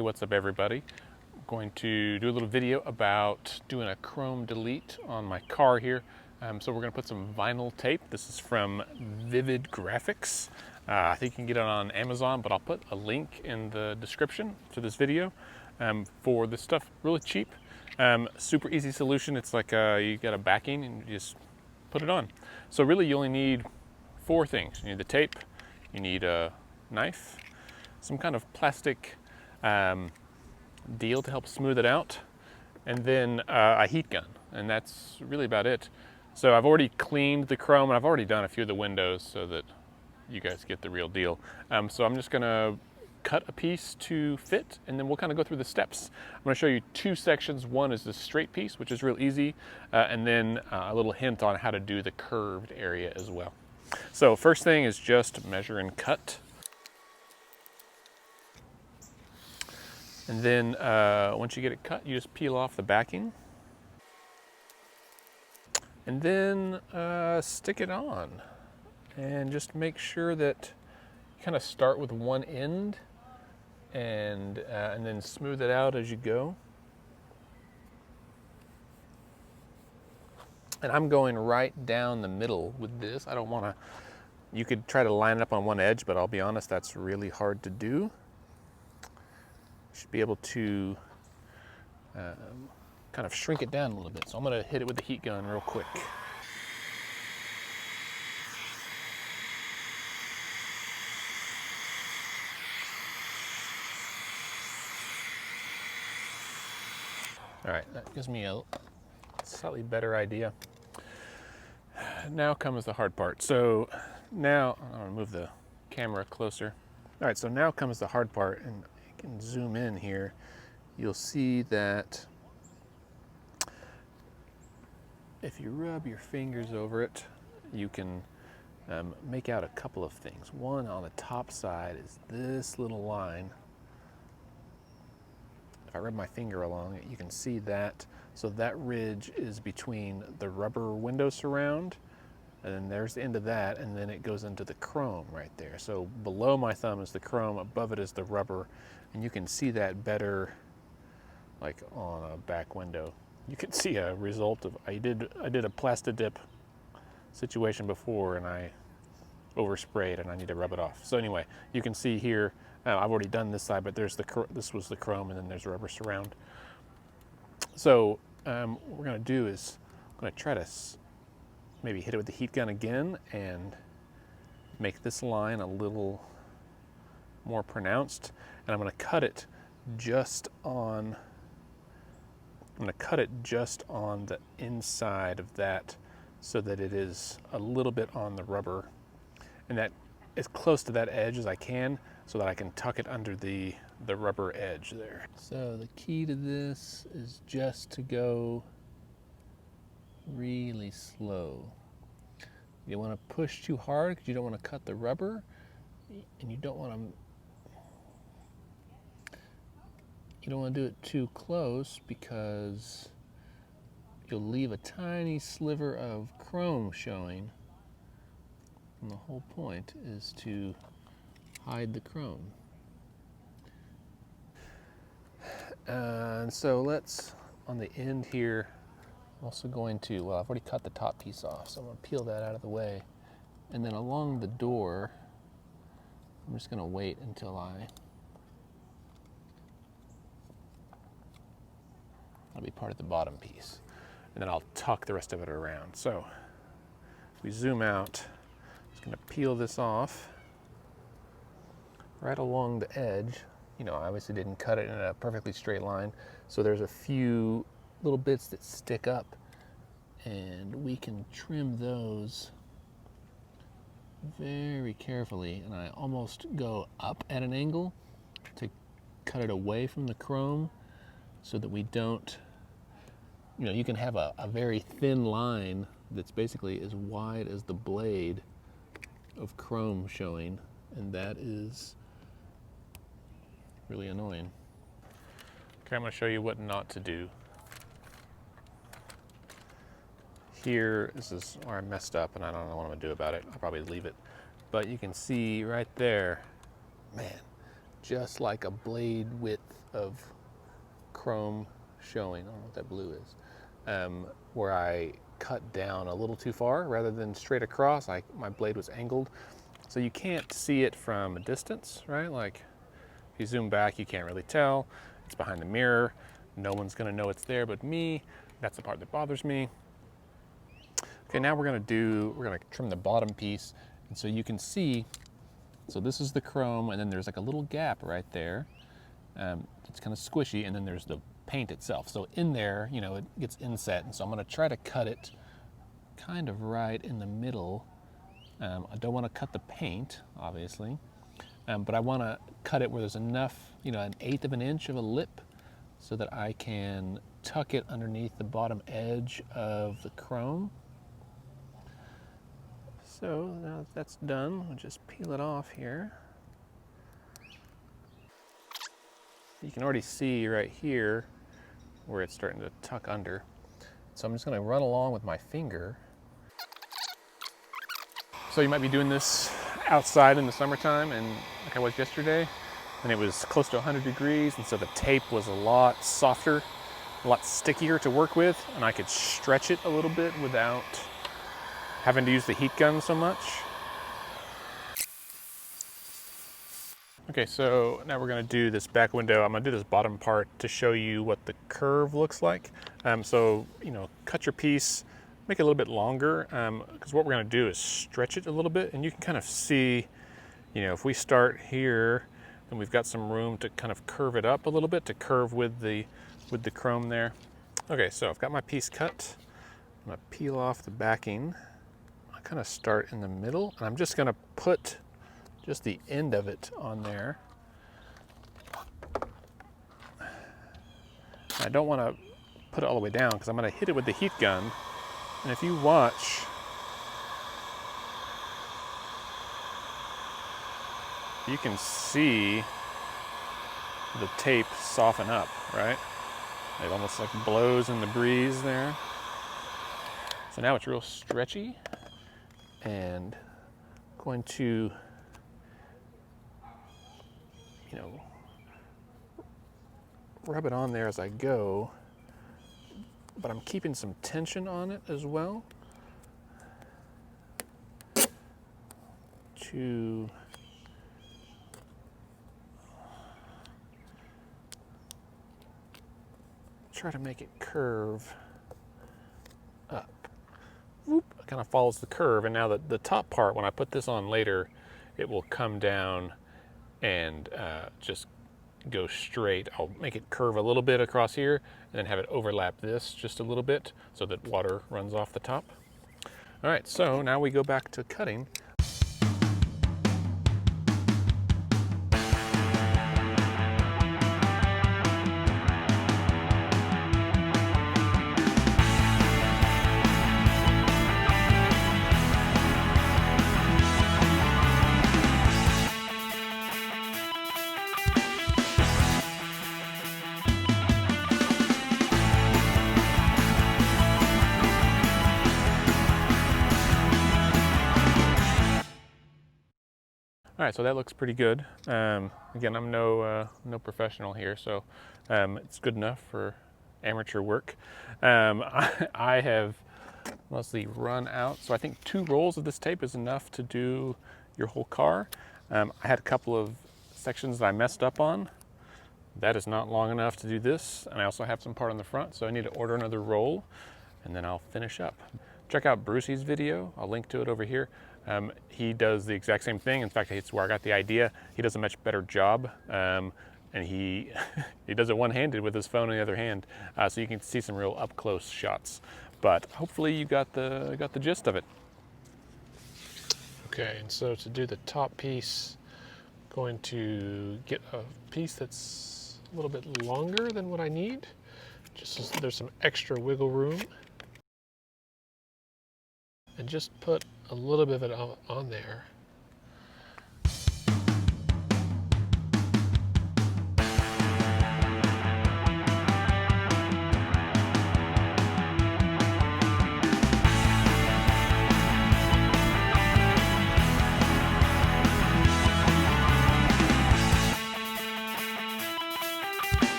Hey, what's up everybody? I'm going to do a little video about doing a chrome delete on my car here. So we're going to put some vinyl tape. This is from Vivid Graphics. I think you can get it on Amazon, but I'll put a link in the description to this video for this stuff. Really cheap, super easy solution. It's like you got a backing and you just put it on. So really you only need four things. You need the tape, you need a knife, some kind of plastic deal to help smooth it out, and then a heat gun, and that's really about it. So I've already cleaned the chrome and I've already done a few of the windows so that you guys get the real deal. So I'm just gonna cut a piece to fit, and then we'll kind of go through the steps. I'm gonna show you two sections. One is the straight piece, which is real easy, and then a little hint on how to do the curved area as well. So first thing is just measure and cut. And then once you get it cut, you just peel off the backing. And then stick it on. And just make sure that you kind of start with one end and then smooth it out as you go. And I'm going right down the middle with this. I don't want to, you could try to line it up on one edge, but I'll be honest, that's really hard to do. Should be able to kind of shrink it down a little bit. So I'm going to hit it with the heat gun real quick. All right, that gives me a slightly better idea. Now comes the hard part. So now, I'm going to move the camera closer. All right, so now comes the hard part, and you can zoom in here. You'll see that if you rub your fingers over it, you can make out a couple of things. One on the top side is this little line. If I rub my finger along it, you can see that. So that ridge is between the rubber window surround, and then there's the end of that, and then it goes into the chrome right there. So below my thumb is the chrome, above it is the rubber, and you can see that better like on a back window. You can see a result of, I did a PlastiDip situation before and I oversprayed and I need to rub it off. So anyway, you can see here, I've already done this side, but there's this was the chrome, and then there's rubber surround. So what we're gonna do is, I'm gonna try to maybe hit it with the heat gun again and make this line a little more pronounced. And I'm gonna cut it just on, the inside of that so that it is a little bit on the rubber, and that as close to that edge as I can so that I can tuck it under the rubber edge there. So the key to this is just to go really slow. You don't want to push too hard because you don't want to cut the rubber, and you don't want to do it too close because you'll leave a tiny sliver of chrome showing. And the whole point is to hide the chrome. And so let's, on the end here, I'm also going to, well, I've already cut the top piece off, so I'm going to peel that out of the way. And then along the door, I'm just going to wait until that'll be part of the bottom piece. And then I'll tuck the rest of it around. So if we zoom out, I'm just going to peel this off right along the edge. You know, I obviously didn't cut it in a perfectly straight line, so there's a few little bits that stick up, and we can trim those very carefully. And I almost go up at an angle to cut it away from the chrome so that we don't, you know, you can have a very thin line that's basically as wide as the blade of chrome showing, and that is really annoying. Okay, I'm going to show you what not to do. Here, this is where I messed up and I don't know what I'm going to do about it. I'll probably leave it. But you can see right there, man, just like a blade width of chrome showing. I don't know what that blue is. Where I cut down a little too far rather than straight across. My blade was angled, so you can't see it from a distance, right? Like if you zoom back, you can't really tell. It's behind the mirror. No one's gonna know it's there but me. That's the part that bothers me. Okay, now we're gonna trim the bottom piece, and so you can see. So this is the chrome, and then there's like a little gap right there. It's kind of squishy, and then there's the paint itself. So in there, you know, it gets inset, and so I'm gonna try to cut it kind of right in the middle. I don't wanna cut the paint, obviously, but I wanna cut it where there's enough, you know, 1/8 of an inch of a lip so that I can tuck it underneath the bottom edge of the chrome. So now that that's done, we'll just peel it off here. You can already see right here where it's starting to tuck under. So I'm just gonna run along with my finger. So you might be doing this outside in the summertime, and like I was yesterday, and it was close to 100 degrees, and so the tape was a lot softer, a lot stickier to work with, and I could stretch it a little bit without having to use the heat gun so much. Okay, so now we're gonna do this back window. I'm gonna do this bottom part to show you what the curve looks like. So, you know, cut your piece, make it a little bit longer, because what we're gonna do is stretch it a little bit, and you can kind of see, you know, if we start here, then we've got some room to kind of curve it up a little bit, to curve with the chrome there. Okay, so I've got my piece cut. I'm gonna peel off the backing. I kind of start in the middle, and I'm just gonna put just the end of it on there. I don't want to put it all the way down because I'm going to hit it with the heat gun. And if you watch, you can see the tape soften up, right? It almost like blows in the breeze there. So now it's real stretchy, and I'm going to, you know, rub it on there as I go, but I'm keeping some tension on it as well to try to make it curve up. Whoop, it kind of follows the curve, and now the top part, when I put this on later, it will come down and just go straight. I'll make it curve a little bit across here and then have it overlap this just a little bit so that water runs off the top. All right, so now we go back to cutting. All right, so that looks pretty good. Again, I'm no professional here, so it's good enough for amateur work. I have mostly run out, so I think 2 rolls of this tape is enough to do your whole car. I had a couple of sections that I messed up on. That is not long enough to do this, and I also have some part on the front, so I need to order another roll, and then I'll finish up. Check out Brucey's video. I'll link to it over here. He does the exact same thing. In fact, it's where I got the idea. He does a much better job, and he he does it one-handed with his phone in the other hand, so you can see some real up-close shots. But hopefully you got the gist of it. Okay, and so to do the top piece, I'm going to get a piece that's a little bit longer than what I need, just so there's some extra wiggle room. And just put a little bit of it on there.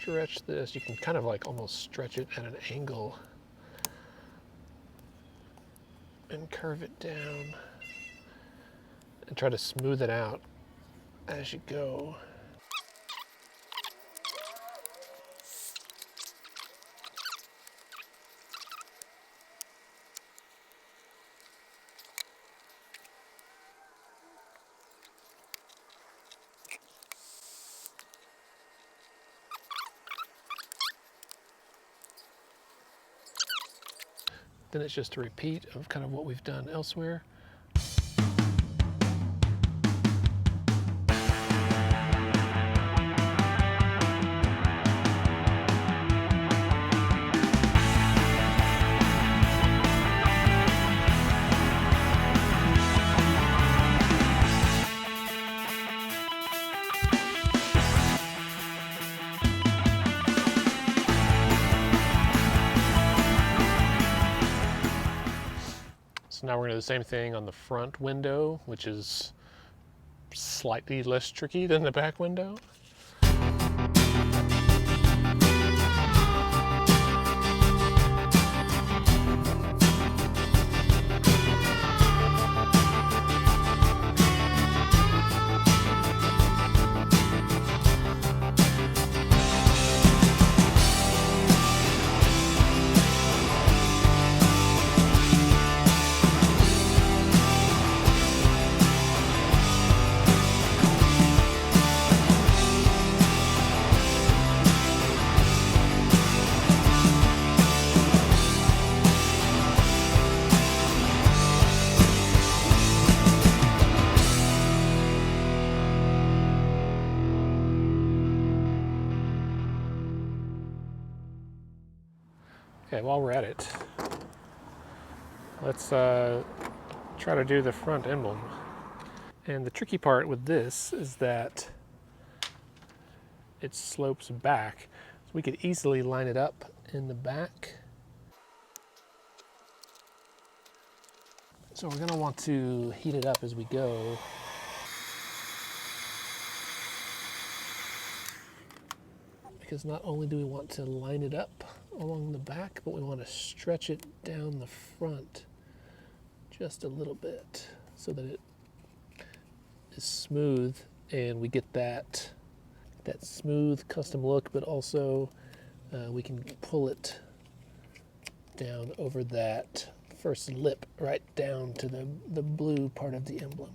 stretch this. You can kind of like almost stretch it at an angle and curve it down and try to smooth it out as you go. Then it's just a repeat of kind of what we've done elsewhere. So now we're going to do the same thing on the front window, which is slightly less tricky than the back window. Okay, while we're at it, let's try to do the front emblem. And the tricky part with this is that it slopes back. So we could easily line it up in the back. So we're going to want to heat it up as we go. Because not only do we want to line it up along the back, but we want to stretch it down the front just a little bit so that it is smooth and we get that smooth custom look, but also we can pull it down over that first lip right down to the blue part of the emblem.